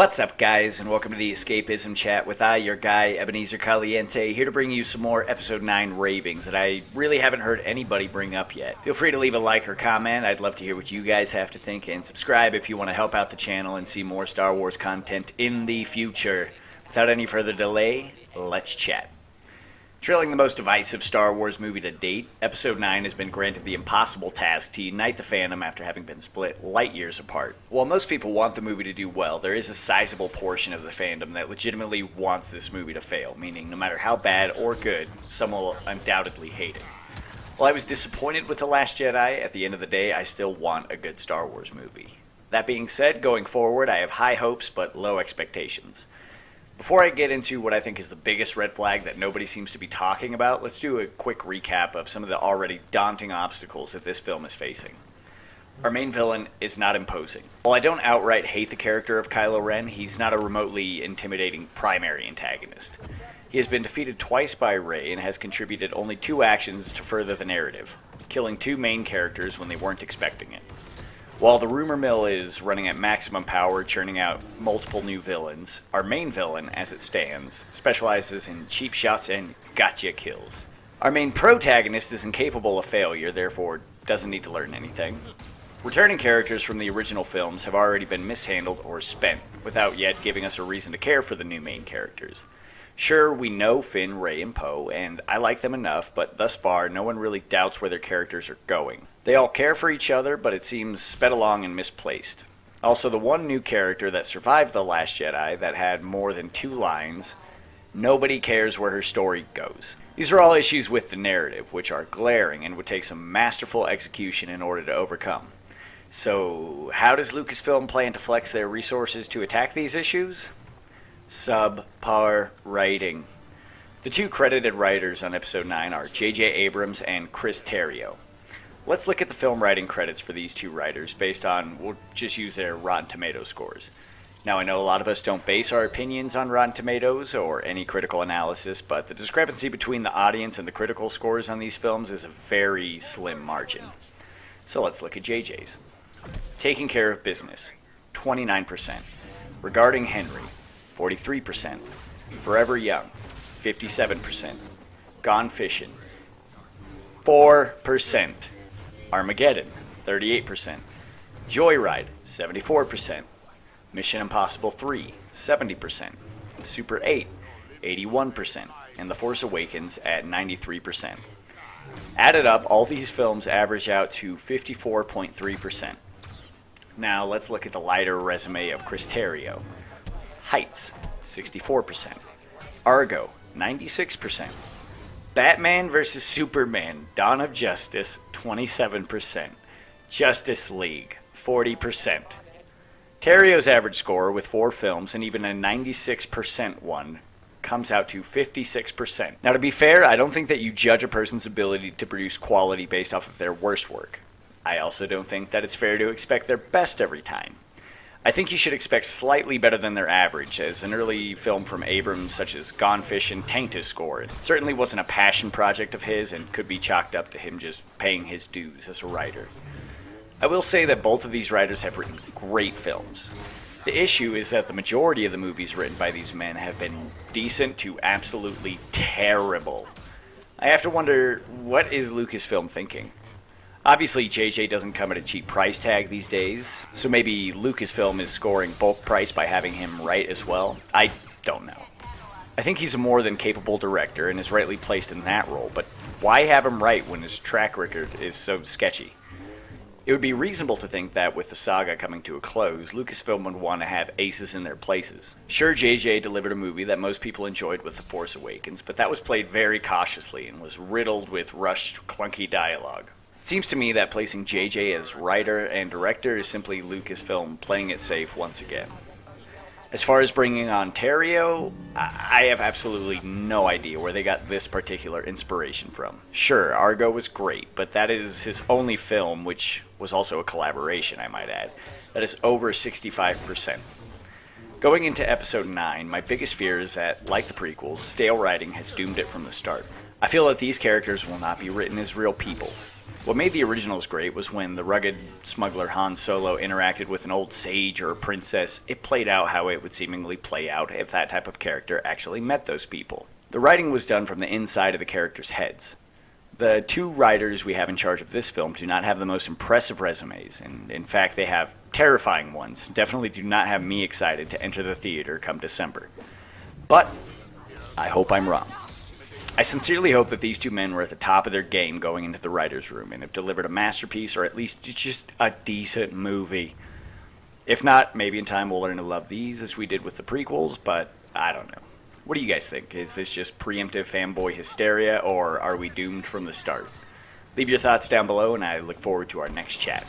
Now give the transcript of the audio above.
What's up, guys, and welcome to the Escapism Chat with your guy, Ebenezer Caliente, here to bring you some more Episode 9 ravings that I really haven't heard anybody bring up yet. Feel free to leave a like or comment. I'd love to hear what you guys have to think, and subscribe if you want to help out the channel and see more Star Wars content in the future. Without any further delay, let's chat. Trailing the most divisive Star Wars movie to date, Episode 9 has been granted the impossible task to unite the fandom after having been split light years apart. While most people want the movie to do well, there is a sizable portion of the fandom that legitimately wants this movie to fail, meaning no matter how bad or good, some will undoubtedly hate it. While I was disappointed with The Last Jedi, at the end of the day, I still want a good Star Wars movie. That being said, going forward, I have high hopes but low expectations. Before I get into what I think is the biggest red flag that nobody seems to be talking about, let's do a quick recap of some of the already daunting obstacles that this film is facing. Our main villain is not imposing. While I don't outright hate the character of Kylo Ren, he's not a remotely intimidating primary antagonist. He has been defeated twice by Rey and has contributed only 2 actions to further the narrative, killing 2 main characters when they weren't expecting it. While the rumor mill is running at maximum power, churning out multiple new villains, our main villain, as it stands, specializes in cheap shots and gotcha kills. Our main protagonist is incapable of failure, therefore doesn't need to learn anything. Returning characters from the original films have already been mishandled or spent, without yet giving us a reason to care for the new main characters. Sure, we know Finn, Rey, and Poe, and I like them enough, but thus far, no one really doubts where their characters are going. They all care for each other, but it seems sped along and misplaced. Also, the one new character that survived The Last Jedi that had more than 2 lines, nobody cares where her story goes. These are all issues with the narrative, which are glaring and would take some masterful execution in order to overcome. So, how does Lucasfilm plan to flex their resources to attack these issues? Subpar writing. The 2 credited writers on Episode 9 are J.J. Abrams and Terrio. Let's look at the film writing credits for these 2 writers based on, we'll just use their Rotten Tomatoes scores. Now, I know a lot of us don't base our opinions on Rotten Tomatoes or any critical analysis, but the discrepancy between the audience and the critical scores on these films is a very slim margin. So let's look at JJ's. Taking Care of Business, 29%. Regarding Henry, 43%. Forever Young, 57%. Gone Fishing, 4%. Armageddon, 38%. Joyride, 74%. Mission Impossible 3, 70%. Super 8, 81%. And The Force Awakens at 93%. Added up, all these films average out to 54.3%. Now let's look at the lighter resume of Terrio. Heights, 64%. Argo, 96%. Batman vs. Superman, Dawn of Justice, 27%. Justice League, 40%. Terrio's average score with 4 films and even a 96% one comes out to 56%. Now, to be fair, I don't think that you judge a person's ability to produce quality based off of their worst work. I also don't think that it's fair to expect their best every time. I think you should expect slightly better than their average, as an early film from Abrams such as Gone Fishing tanked his score. It certainly wasn't a passion project of his and could be chalked up to him just paying his dues as a writer. I will say that both of these writers have written great films. The issue is that the majority of the movies written by these men have been decent to absolutely terrible. I have to wonder, what is Lucasfilm thinking? Obviously, JJ doesn't come at a cheap price tag these days, so maybe Lucasfilm is scoring bulk price by having him write as well. I don't know. I think he's a more than capable director and is rightly placed in that role, but why have him write when his track record is so sketchy? It would be reasonable to think that with the saga coming to a close, Lucasfilm would want to have aces in their places. Sure, JJ delivered a movie that most people enjoyed with The Force Awakens, but that was played very cautiously and was riddled with rushed, clunky dialogue. It seems to me that placing JJ as writer and director is simply Lucasfilm playing it safe once again. As far as bringing on Terrio, I have absolutely no idea where they got this particular inspiration from. Sure, Argo was great, but that is his only film, which was also a collaboration, I might add, that is over 65%. Going into Episode 9, my biggest fear is that, like the prequels, stale writing has doomed it from the start. I feel that these characters will not be written as real people. What made the originals great was when the rugged smuggler Han Solo interacted with an old sage or a princess, it played out how it would seemingly play out if that type of character actually met those people. The writing was done from the inside of the characters' heads. The two writers we have in charge of this film do not have the most impressive resumes, and in fact they have terrifying ones. Definitely do not have me excited to enter the theater come December. But I hope I'm wrong. I sincerely hope that these two men were at the top of their game going into the writer's room and have delivered a masterpiece or at least just a decent movie. If not, maybe in time we'll learn to love these as we did with the prequels, but I don't know. What do you guys think? Is this just preemptive fanboy hysteria, or are we doomed from the start? Leave your thoughts down below, and I look forward to our next chat.